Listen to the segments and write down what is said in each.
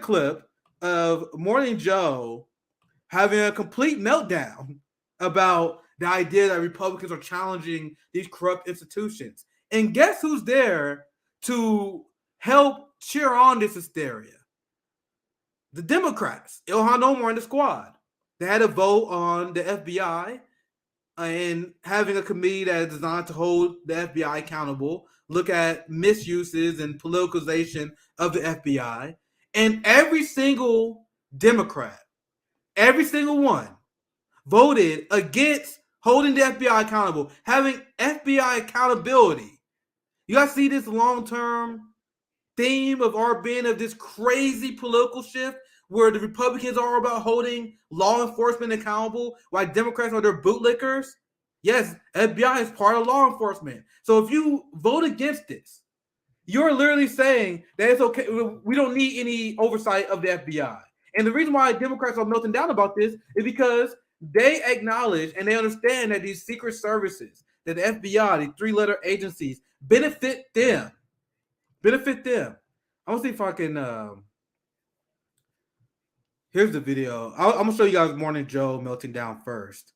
clip of Morning Joe having a complete meltdown about the idea that Republicans are challenging these corrupt institutions. And guess who's there to help cheer on this hysteria? The Democrats, llhan Omar and the squad. They had a vote on the FBI and having a committee that is designed to hold the FBI accountable, look at misuses and politicalization of the FBI. And every single Democrat, every single one, voted against holding the FBI accountable, having FBI accountability. You guys see this long-term theme of our being of this crazy political shift where the Republicans are about holding law enforcement accountable while Democrats are their bootlickers? Yes, FBI is part of law enforcement. So if you vote against this, you're literally saying that it's okay. We don't need any oversight of the FBI. And the reason why Democrats are melting down about this is because they acknowledge and they understand that these secret services, that the FBI, the three-letter agencies, benefit them. Benefit them. I want to see if I can. Here's the video. I'm gonna show you guys Morning Joe melting down first.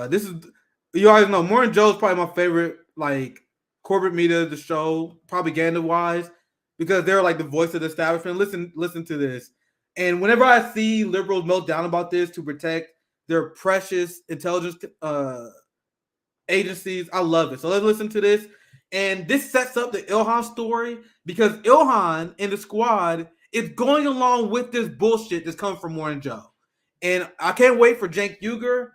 This is, you guys know, Morning Joe is probably my favorite, like, corporate media, the show, propaganda-wise, because they're like the voice of the establishment. Listen to this. And whenever I see liberals melt down about this to protect their precious intelligence agencies, I love it. So let's listen to this. And this sets up the llhan story because llhan and the squad is going along with this bullshit that's coming from Morning Joe. And I can't wait for Cenk Uygur,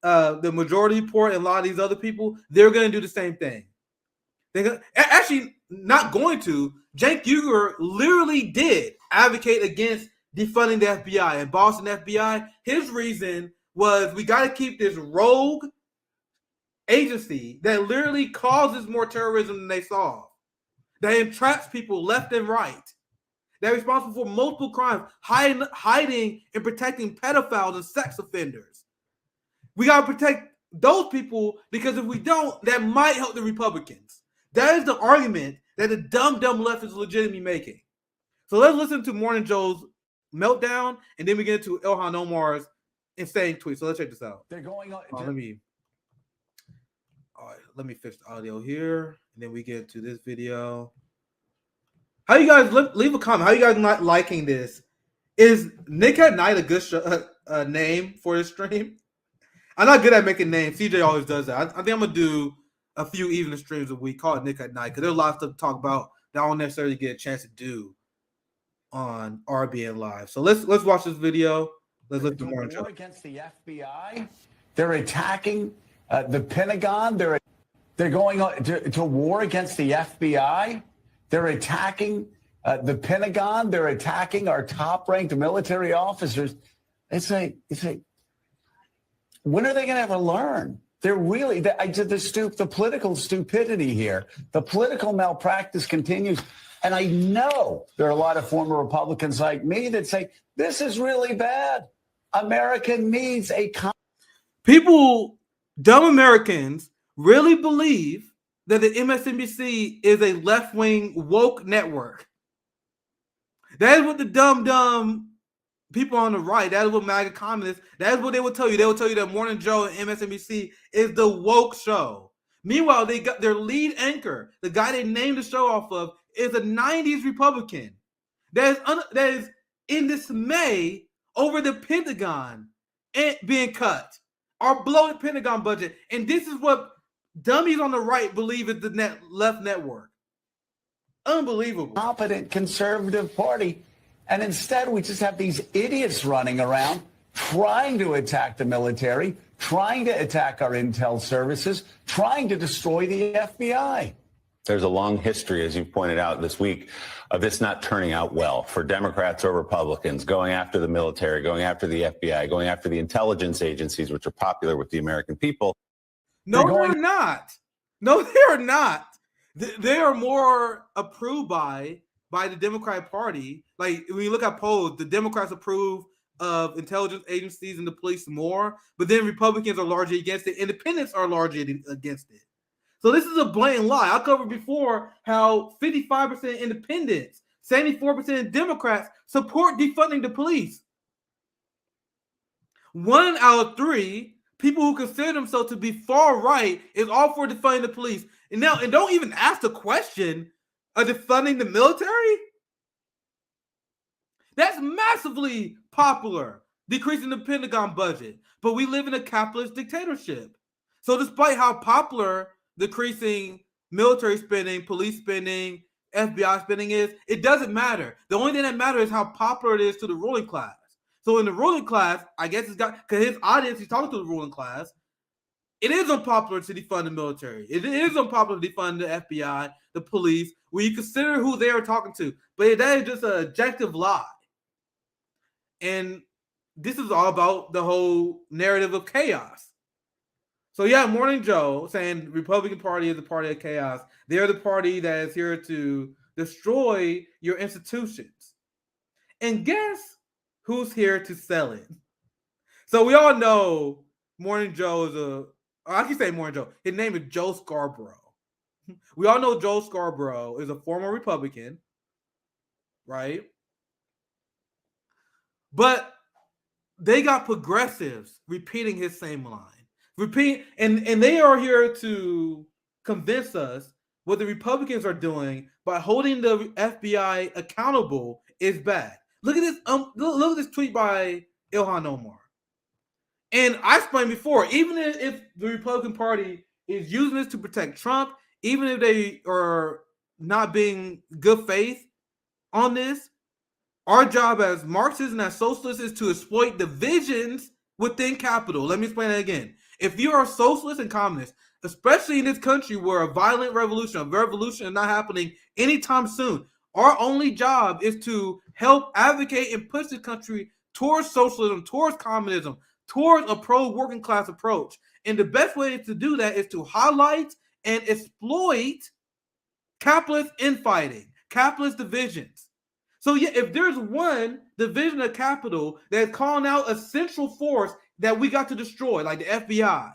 the Majority Report, and a lot of these other people. They're going to do the same thing. They're actually not going to. Cenk Uygur literally did advocate against defunding the FBI and bossing the FBI. His reason was we got to keep this rogue agency that literally causes more terrorism than they solve, that entraps people left and right, they're responsible for multiple crimes, hiding and protecting pedophiles and sex offenders. We got to protect those people because if we don't, that might help the Republicans. That is the argument that the dumb left is legitimately making. So let's listen to Morning Joe's meltdown, and then we get into llhan Omar's insane tweet. So let's check this out. They're going on. Let me fix the audio here, and then we get to this video. How you guys leave a comment? How you guys not liking this? Is Nick at Night a good name for this stream? I'm not good at making names. CJ always does that. I think I'm gonna do a few evening streams a week. Call it Nick at Night because there's a lot of stuff to talk about that I don't necessarily get a chance to do on RBN Live. So let's watch this video. Let's listen to more against the FBI. They're attacking the Pentagon. They're going to war against the FBI. They're attacking the Pentagon. They're attacking our top-ranked military officers. It's like, when are they going to ever learn? They're really the political stupidity here. The political malpractice continues. And I know there are a lot of former Republicans like me that say, this is really bad. America needs people, dumb Americans, really believe that the MSNBC is a left-wing woke network. That is what the dumb people on the right, that is what MAGA communists, that is what they will tell you. They will tell you that Morning Joe and MSNBC is the woke show. Meanwhile, they got their lead anchor, the guy they named the show off of, is a 90s Republican that is in dismay over the Pentagon being cut, our bloated Pentagon budget. And this is what dummies on the right believe is the left network. Unbelievable. Competent conservative party. And instead, we just have these idiots running around trying to attack the military, trying to attack our intel services, trying to destroy the FBI. There's a long history, as you pointed out this week, of this not turning out well for Democrats or Republicans, going after the military, going after the FBI, going after the intelligence agencies, which are popular with the American people. No, they're not. No, they're not. They are more approved by the Democratic Party. Like, when you look at polls, the Democrats approve of intelligence agencies and the police more, but then Republicans are largely against it. Independents are largely against it. So this is a blatant lie. I covered before how 55% independents 74% of Democrats support defunding the police. 1 out of 3 people who consider themselves to be far right is all for defunding the police. And don't even ask the question of defunding the military. That's massively popular, decreasing the Pentagon budget. But we live in a capitalist dictatorship. So despite how popular decreasing military spending, police spending, FBI spending is, it doesn't matter. The only thing that matters is how popular it is to the ruling class. So in the ruling class, I guess because his audience, he's talking to the ruling class, it is unpopular to defund the military. It is unpopular to defund the FBI, the police, when you consider who they are talking to. But that is just an objective lie. And this is all about the whole narrative of chaos. So yeah, Morning Joe saying the Republican Party is the party of chaos. They're the party that is here to destroy your institutions. And guess who's here to sell it? So we all know Morning Joe is I can say Morning Joe. His name is Joe Scarborough. We all know Joe Scarborough is a former Republican, right? But they got progressives repeating his same line. And they are here to convince us what the Republicans are doing by holding the FBI accountable is bad. Look at this. Look at this tweet by llhan Omar. And I explained before, even if the Republican Party is using this to protect Trump, even if they are not being good faith on this, our job as Marxists and as socialists is to exploit divisions within capital. Let me explain that again. If you are a socialist and communist, especially in this country where a violent revolution is not happening anytime soon, our only job is to help advocate and push the country towards socialism, towards communism, towards a pro-working class approach. And the best way to do that is to highlight and exploit capitalist infighting, capitalist divisions. So yeah, if there's one division of capital that's calling out a central force that we got to destroy, like the FBI,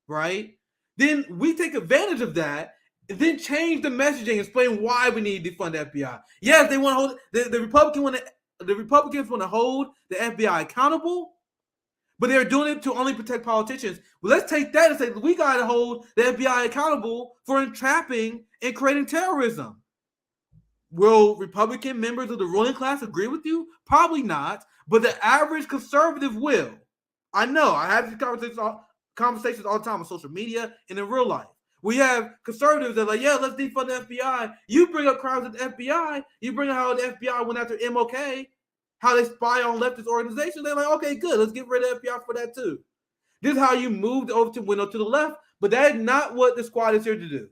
right? Then we take advantage of that and then change the messaging, explain why we need to defund the FBI. Yes, they want to hold the Republicans want to hold the FBI accountable, but they're doing it to only protect politicians. Well, let's take that and say we got to hold the FBI accountable for entrapping and creating terrorism. Will Republican members of the ruling class agree with you? Probably not, but the average conservative will. I know. I have these conversations all the time on social media and in real life. We have conservatives that are like, yeah, let's defund the FBI. You bring up crimes at the FBI. You bring up how the FBI went after MLK, how they spy on leftist organizations. They're like, okay, good. Let's get rid of the FBI for that too. This is how you move the over to window to the left, but that is not what the squad is here to do.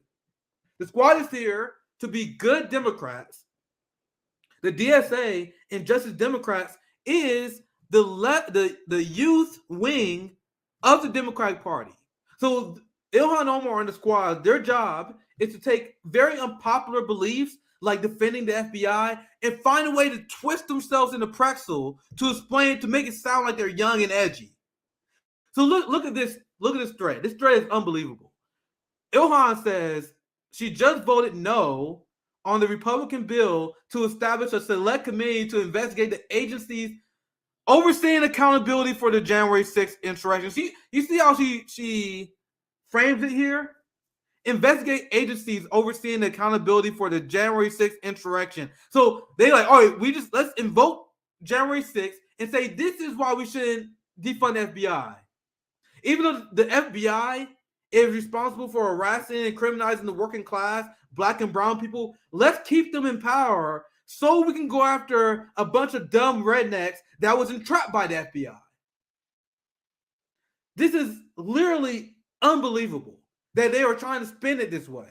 The squad is here to be good Democrats. The DSA and Justice Democrats is the youth wing of the Democratic Party. So llhan Omar and the squad, their job is to take very unpopular beliefs like defending the FBI and find a way to twist themselves into pretzel to explain, to make it sound like they're young and edgy. So look at this thread. This thread is unbelievable. llhan says she just voted no on the Republican bill to establish a select committee to investigate the agencies overseeing accountability for the January 6th insurrection. You see how she frames it here? Investigate agencies overseeing the accountability for the January 6th insurrection. So they like, all right, let's invoke January 6th and say this is why we shouldn't defund the FBI. Even though the FBI is responsible for harassing and criminalizing the working class, Black and brown people, let's keep them in power so we can go after a bunch of dumb rednecks that was entrapped by the FBI. This is literally unbelievable that they are trying to spin it this way.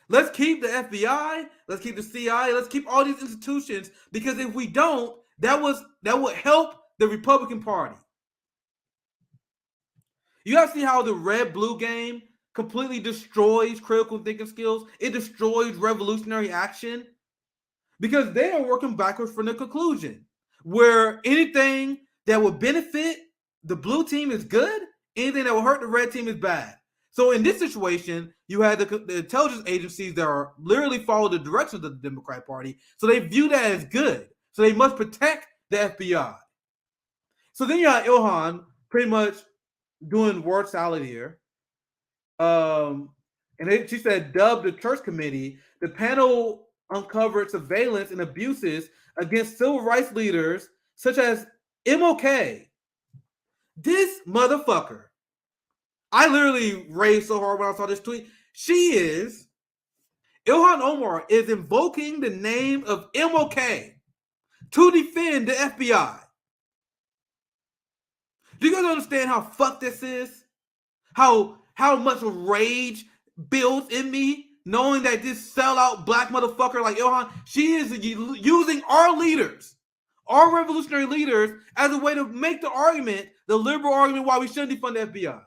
Let's keep the FBI, let's keep the CIA, let's keep all these institutions, because if we don't, that would help the Republican Party. You have to see how the red-blue game completely destroys critical thinking skills. It destroys revolutionary action because they are working backwards from the conclusion where anything that would benefit the blue team is good, anything that will hurt the red team is bad. So in this situation, you had the intelligence agencies that are literally follow the directions of the Democrat Party. So they view that as good. So they must protect the FBI. So then you have llhan pretty much doing word salad here. She said, dubbed the church committee, the panel uncovered surveillance and abuses against civil rights leaders such as MLK. This motherfucker. I literally raised so hard when I saw this tweet. llhan Omar is invoking the name of MLK to defend the FBI. Do you guys understand how fucked this is? How much rage builds in me knowing that this sellout black motherfucker like llhan, she is using our leaders, our revolutionary leaders, as a way to make the argument, the liberal argument why we shouldn't defund the FBI.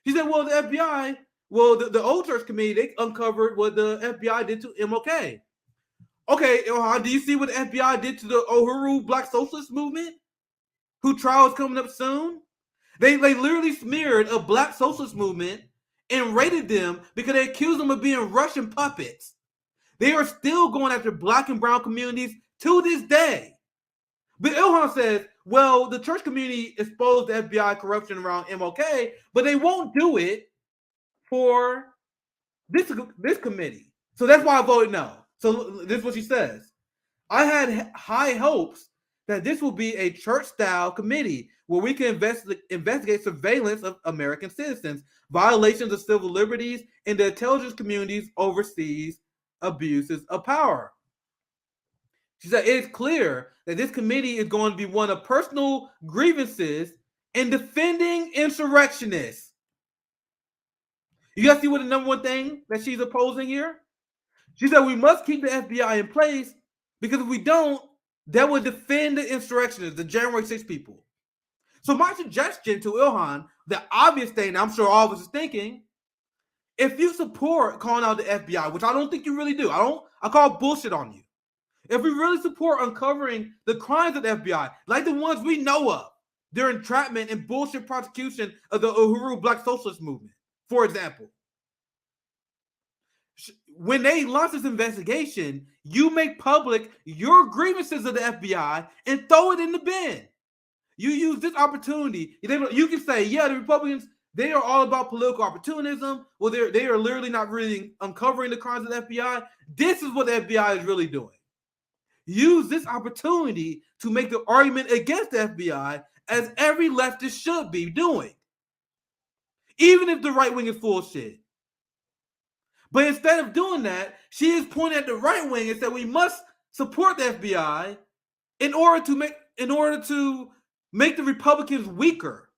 She said, well, the FBI, the old church committee, they uncovered what the FBI did to MLK. Okay, llhan, do you see what the FBI did to the Uhuru Black Socialist movement, who trial is coming up soon? They literally smeared a black socialist movement and raided them because they accused them of being Russian puppets. They are still going after black and brown communities to this day. But llhan says, well, the church community exposed the FBI corruption around MLK, but they won't do it for this committee. So that's why I voted no. So this is what she says. I had high hopes that this will be a church-style committee where we can investigate surveillance of American citizens, violations of civil liberties, and the intelligence community's overseas abuses of power. She said, it is clear that this committee is going to be one of personal grievances in defending insurrectionists. You guys see what the number one thing that she's opposing here? She said, we must keep the FBI in place because if we don't, that would defend the insurrectionists, the January 6th people. So my suggestion to llhan, the obvious thing I'm sure all of us is thinking, if you support calling out the FBI, which I don't think you really do, I call bullshit on you. If we really support uncovering the crimes of the FBI, like the ones we know of, their entrapment and bullshit prosecution of the Uhuru Black Socialist movement, for example, when they launch this investigation, you make public your grievances of the FBI and throw it in the bin. You use this opportunity. You can say, yeah, the Republicans, they are all about political opportunism. Well, they are literally not really uncovering the crimes of the FBI. This is what the FBI is really doing. Use this opportunity to make the argument against the FBI, as every leftist should be doing, even if the right wing is full of shit. But instead of doing that, she is pointing at the right wing and said we must support the FBI in order to make the Republicans weaker.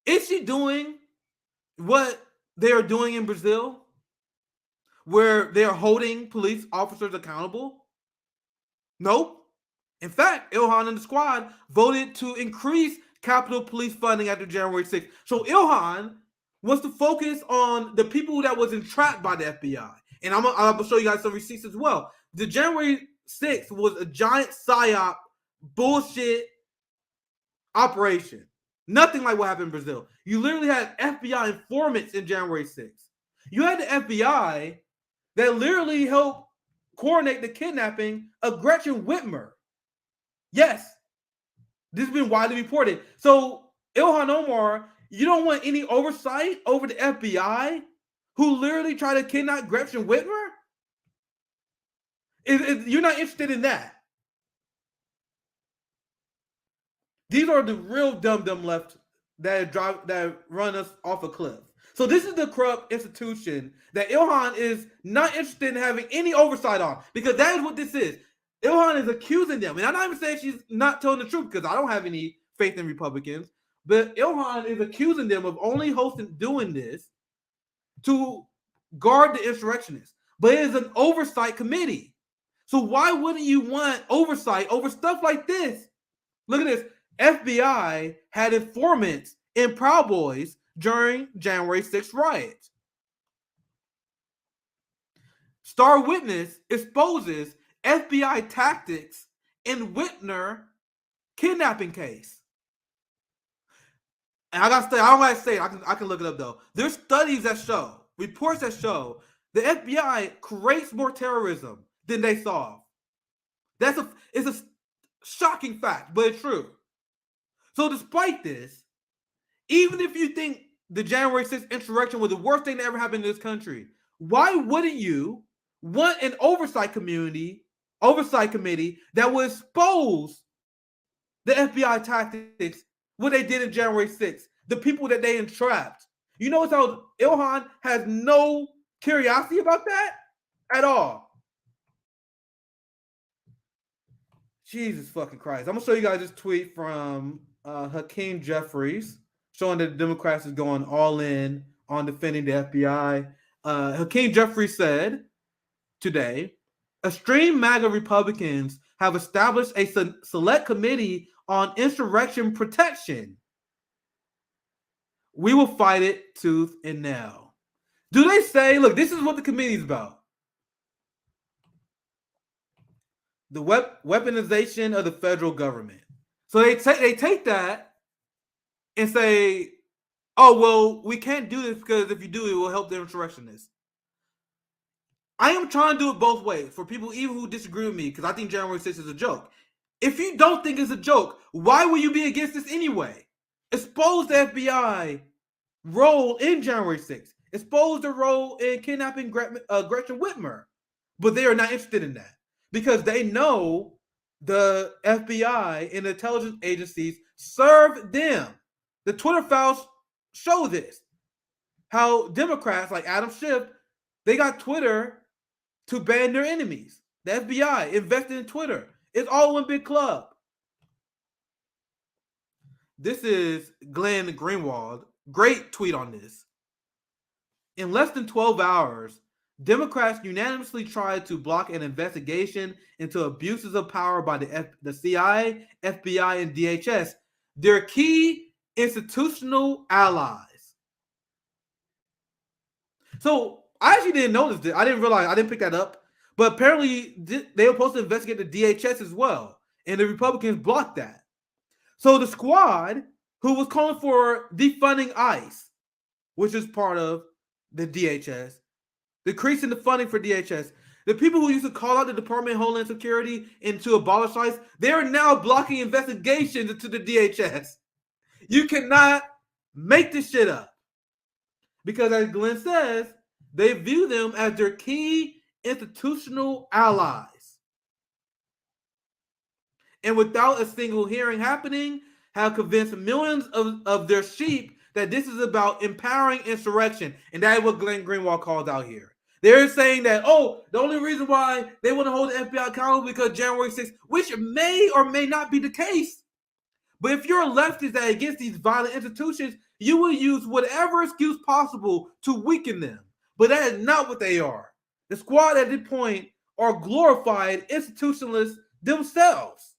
Is she doing what they are doing in Brazil, where they are holding police officers accountable? Nope. In fact, llhan and the squad voted to increase Capitol Police funding after January 6th. So llhan wants to focus on the people that was entrapped by the FBI. And I'm going to show you guys some receipts as well. The January 6th was a giant psyop bullshit operation. Nothing like what happened in Brazil. You literally had FBI informants in January 6th. You had the FBI that literally helped coordinate the kidnapping of Gretchen Whitmer. Yes, this has been widely reported. So llhan Omar, you don't want any oversight over the FBI who literally tried to kidnap Gretchen Whitmer? You're not interested in that. These are the real dumb left that run us off a cliff. So this is the corrupt institution that llhan is not interested in having any oversight on, because that is what this is. llhan is accusing them, and I'm not even saying she's not telling the truth, because I don't have any faith in Republicans, but llhan is accusing them of only doing this to guard the insurrectionists. But it is an oversight committee. So why wouldn't you want oversight over stuff like this? Look at this. FBI had informants in Proud Boys during January 6th riots. Star Witness exposes FBI tactics in Whitmer kidnapping case. And I don't gotta say it. I can look it up though. There's studies that show, reports that show, the FBI creates more terrorism than they solve. It's a shocking fact, but it's true. So despite this, even if you think the January 6th insurrection was the worst thing that ever happened in this country, why wouldn't you want an oversight committee that would expose the FBI tactics, what they did in January 6th, the people that they entrapped? You notice how llhan has no curiosity about that at all. Jesus fucking Christ. I'm going to show you guys this tweet from Hakeem Jeffries showing that the Democrats is going all in on defending the FBI. Hakeem Jeffries said today, extreme MAGA Republicans have established a select committee on insurrection protection. We will fight it tooth and nail. Do they say, look, this is what the committee is about? The weaponization of the federal government. So they take that and say, oh, well, we can't do this because if you do, it will help the insurrectionists. I am trying to do it both ways for people even who disagree with me, because I think January 6th is a joke. If you don't think it's a joke, why would you be against this anyway? Expose the FBI role in January 6th. Expose the role in kidnapping Gretchen Whitmer. But they are not interested in that because they know the FBI and the intelligence agencies serve them. The Twitter files show this. How Democrats like Adam Schiff, they got Twitter to ban their enemies. The FBI invested in Twitter. It's all one big club. This is Glenn Greenwald. Great tweet on this. In less than 12 hours, Democrats unanimously tried to block an investigation into abuses of power by the CIA, FBI, and DHS, their key institutional allies. So I actually didn't notice this. I didn't realize. I didn't pick that up. But apparently they were supposed to investigate the DHS as well. And the Republicans blocked that. So the squad who was calling for defunding ICE, which is part of the DHS, decreasing the funding for DHS, the people who used to call out the Department of Homeland Security and to abolish ICE, they are now blocking investigations into the DHS. You cannot make this shit up. Because as Glenn says, they view them as their key institutional allies. And without a single hearing happening, have convinced millions of their sheep that this is about empowering insurrection. And that is what Glenn Greenwald calls out here. They're saying that, oh, the only reason why they want to hold the FBI accountable because January 6th, which may or may not be the case. But if you're a leftist that against these violent institutions, you will use whatever excuse possible to weaken them. But that is not what they are. The squad at this point are glorified institutionalists themselves.